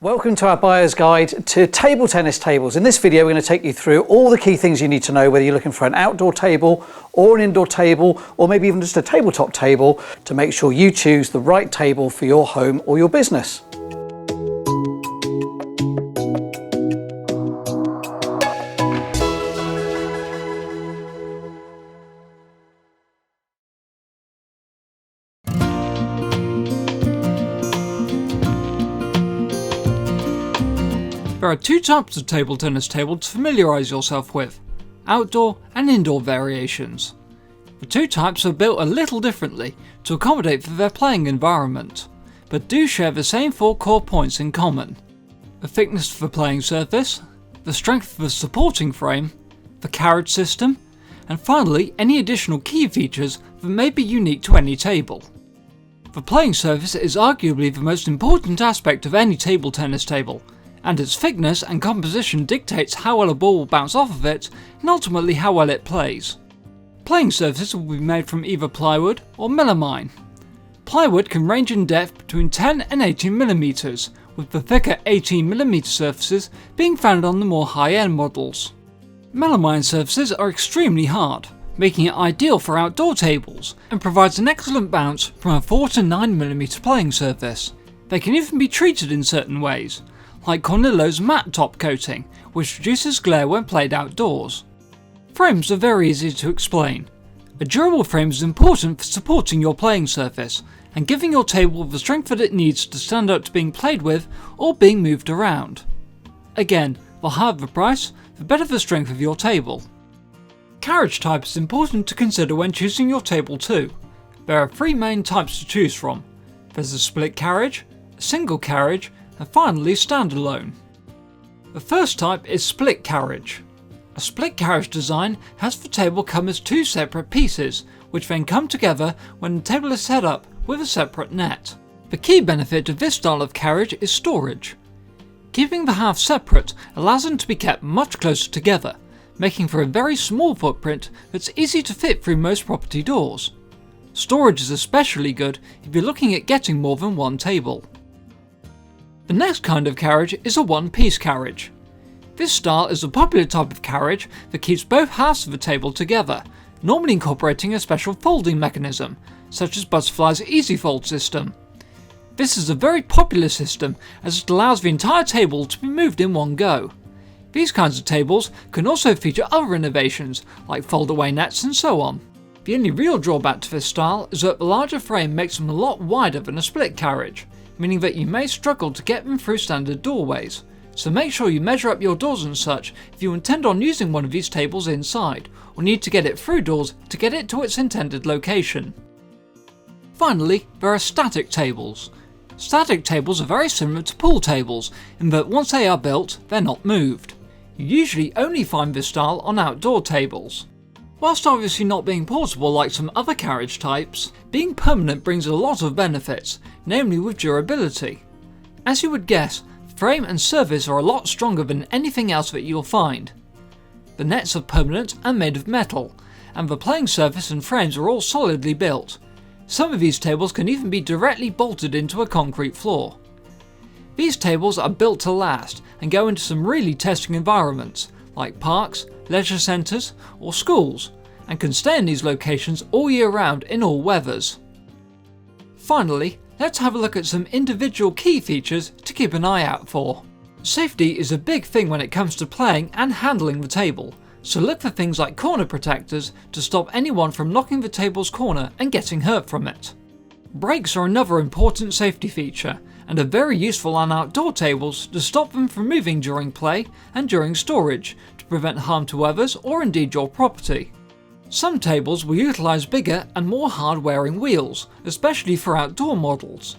Welcome to our buyer's guide to table tennis tables. In this video, we're going to take you through all the key things you need to know, whether you're looking for an outdoor table or an indoor table, or maybe even just a tabletop table, to make sure you choose the right table for your home or your business. There are two types of table tennis table to familiarise yourself with, outdoor and indoor variations. The two types are built a little differently to accommodate for their playing environment, but do share the same four core points in common: the thickness of the playing surface, the strength of the supporting frame, the carriage system, and finally any additional key features that may be unique to any table. The playing surface is arguably the most important aspect of any table tennis table, and its thickness and composition dictates how well a ball will bounce off of it and ultimately how well it plays. Playing surfaces will be made from either plywood or melamine. Plywood can range in depth between 10 and 18mm, with the thicker 18mm surfaces being found on the more high-end models. Melamine surfaces are extremely hard, making it ideal for outdoor tables, and provides an excellent bounce from a 4 to 9mm playing surface. They can even be treated in certain ways, like Cornillo's matte top coating, which reduces glare when played outdoors. Frames are very easy to explain. A durable frame is important for supporting your playing surface and giving your table the strength that it needs to stand up to being played with or being moved around. Again, the higher the price, the better the strength of your table. Carriage type is important to consider when choosing your table too. There are three main types to choose from. There's a split carriage, a single carriage, and finally standalone. The first type is split carriage. A split carriage design has the table come as two separate pieces, which then come together when the table is set up with a separate net. The key benefit of this style of carriage is storage. Keeping the halves separate allows them to be kept much closer together, making for a very small footprint that's easy to fit through most property doors. Storage is especially good if you're looking at getting more than one table. The next kind of carriage is a one-piece carriage. This style is a popular type of carriage that keeps both halves of the table together, normally incorporating a special folding mechanism, such as Butterfly's EasyFold system. This is a very popular system as it allows the entire table to be moved in one go. These kinds of tables can also feature other innovations like fold-away nets and so on. The only real drawback to this style is that the larger frame makes them a lot wider than a split carriage, meaning that you may struggle to get them through standard doorways, so make sure you measure up your doors and such if you intend on using one of these tables inside, or need to get it through doors to get it to its intended location. Finally, there are static tables. Static tables are very similar to pool tables in that once they are built, they're not moved. You usually only find this style on outdoor tables. Whilst obviously not being portable like some other carriage types, being permanent brings a lot of benefits, namely with durability. As you would guess, frame and surface are a lot stronger than anything else that you'll find. The nets are permanent and made of metal, and the playing surface and frames are all solidly built. Some of these tables can even be directly bolted into a concrete floor. These tables are built to last and go into some really testing environments, like parks, leisure centres or schools, and can stay in these locations all year round in all weathers. Finally, let's have a look at some individual key features to keep an eye out for. Safety is a big thing when it comes to playing and handling the table, so look for things like corner protectors to stop anyone from knocking the table's corner and getting hurt from it. Brakes are another important safety feature, and are very useful on outdoor tables to stop them from moving during play and during storage to prevent harm to others or indeed your property. Some tables will utilise bigger and more hard-wearing wheels, especially for outdoor models.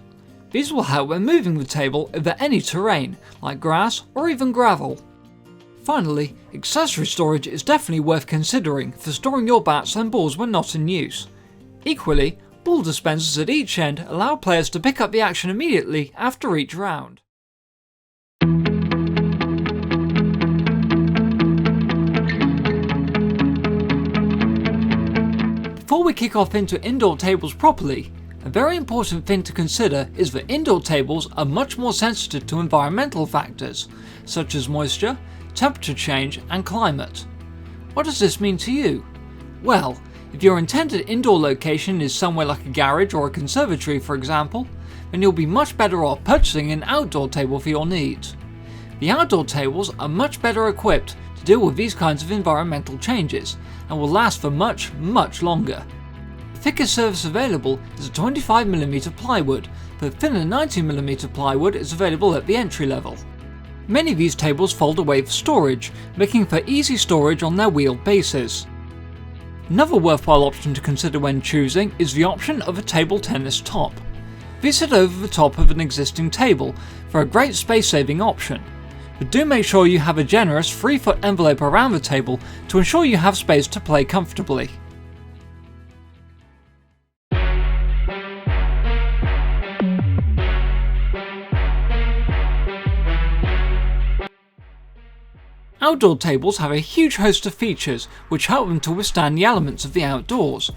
These will help when moving the table over any terrain, like grass or even gravel. Finally, accessory storage is definitely worth considering for storing your bats and balls when not in use. Equally, ball dispensers at each end allow players to pick up the action immediately after each round. Before we kick off into indoor tables properly, A very important thing to consider is that indoor tables are much more sensitive to environmental factors, such as moisture, temperature change and climate. What does this mean to you? Well, if your intended indoor location is somewhere like a garage or a conservatory for example, then you'll be much better off purchasing an outdoor table for your needs. The outdoor tables are much better equipped to deal with these kinds of environmental changes and will last for much, much longer. The thickest surface available is a 25mm plywood, but thinner 90mm plywood is available at the entry level. Many of these tables fold away for storage, making for easy storage on their wheeled bases. Another worthwhile option to consider when choosing is the option of a table tennis top. This sit over the top of an existing table for a great space-saving option, but do make sure you have a generous 3-foot envelope around the table to ensure you have space to play comfortably. Outdoor tables have a huge host of features which help them to withstand the elements of the outdoors.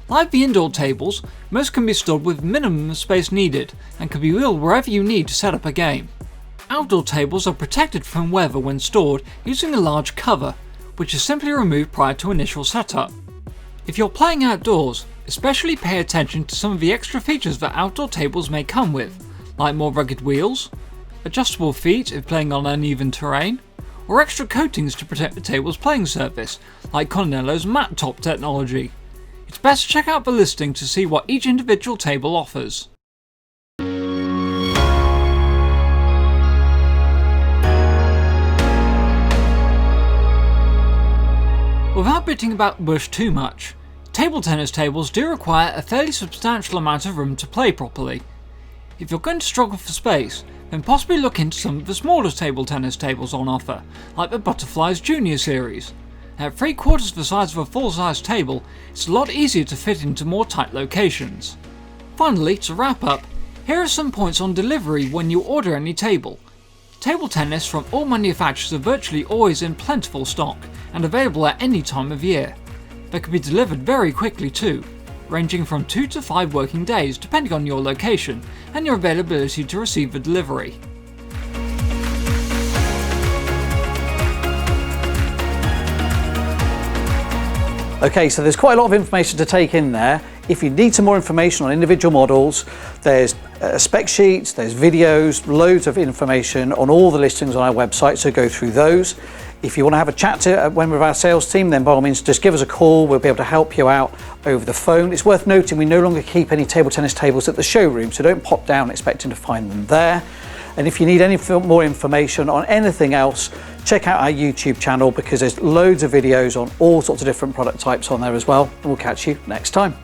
Like the indoor tables, most can be stored with minimum space needed and can be wheeled wherever you need to set up a game. Outdoor tables are protected from weather when stored using a large cover, which is simply removed prior to initial setup. If you're playing outdoors, especially pay attention to some of the extra features that outdoor tables may come with, like more rugged wheels, adjustable feet if playing on uneven terrain, or extra coatings to protect the table's playing surface, like Cornello's Matte Top technology. It's best to check out the listing to see what each individual table offers. Without beating about the bush too much, table tennis tables do require a fairly substantial amount of room to play properly. If you're going to struggle for space, then possibly look into some of the smaller table tennis tables on offer, like the Butterflies Junior series. At 3/4 the size of a full-size table, it's a lot easier to fit into more tight locations. Finally, to wrap up, here are some points on delivery when you order any table. Table tennis from all manufacturers are virtually always in plentiful stock and available at any time of year. They can be delivered very quickly too, ranging from 2 to 5 working days depending on your location and your availability to receive the delivery. Okay, so there's quite a lot of information to take in there. If you need some more information on individual models, there's spec sheets, there's videos, loads of information on all the listings on our website, so go through those. If you want to have a chat with our sales team, then by all means just give us a call. We'll be able to help you out over the phone. It's worth noting we no longer keep any table tennis tables at the showroom, so don't pop down expecting to find them there. And if you need any more information on anything else, check out our YouTube channel because there's loads of videos on all sorts of different product types on there as well. And we'll catch you next time.